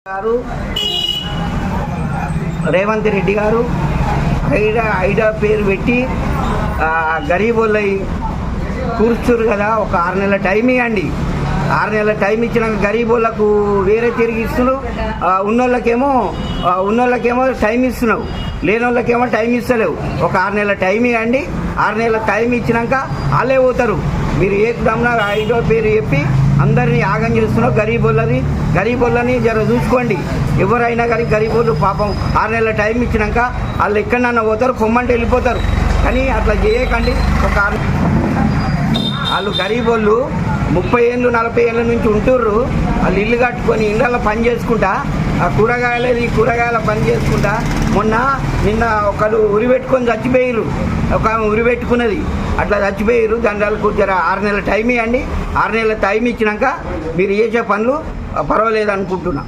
గారు రేవంత్ రెడ్డి గారు ఐడా పేరు పెట్టి గరీబోళ్ళై కూర్చురు కదా. ఒక 6 నెలల టైం ఇవ్వండి. 6 నెలల టైం ఇచ్చినాక గరీబోళ్ళకు వేరే తిరిగి ఇస్తున్నావు. ఉన్నోళ్ళకేమో టైం ఇస్తున్నావు, లేని వాళ్ళకేమో టైం ఇస్తలేవు. ఒక 6 నెలల టైం ఇవ్వండి. 6 నెలల టైం ఇచ్చినాక వాళ్ళే పోతారు. మీరు ఏకదమ్మున ఐడో పేరు చెప్పి అందరినీ యాగం చేస్తున్నావు. గరీబోళ్ళని జర చూసుకోండి. ఎవరైనా కానీ గరీబోళ్ళు పాపం 6 నెలల టైం ఇచ్చినాక వాళ్ళు ఎక్కడన్నా పోతారు, పొమ్మంటే వెళ్ళిపోతారు. కానీ అట్లా చేయకండి. వాళ్ళు గరీబోళ్ళు 30 ఏళ్ళు 40 ఏళ్ళ నుంచి ఉంటుర్రు. వాళ్ళు ఇల్లు కట్టుకొని ఇళ్ళల్లో పని చేసుకుంటా కూరగాయల పని చేసుకుంటా నిన్న ఒకరు ఉరిపెట్టుకొని చచ్చిపోయారు. ఒక ఆమె ఉరిపెట్టుకున్నది, అట్లా చచ్చిపోయారు. దాని జర 6 నెలల టైం ఇవ్వండి. 6 నెలల టైం ఇచ్చినాక మీరు చేసే పనులు పర్వాలేదు అనుకుంటున్నా.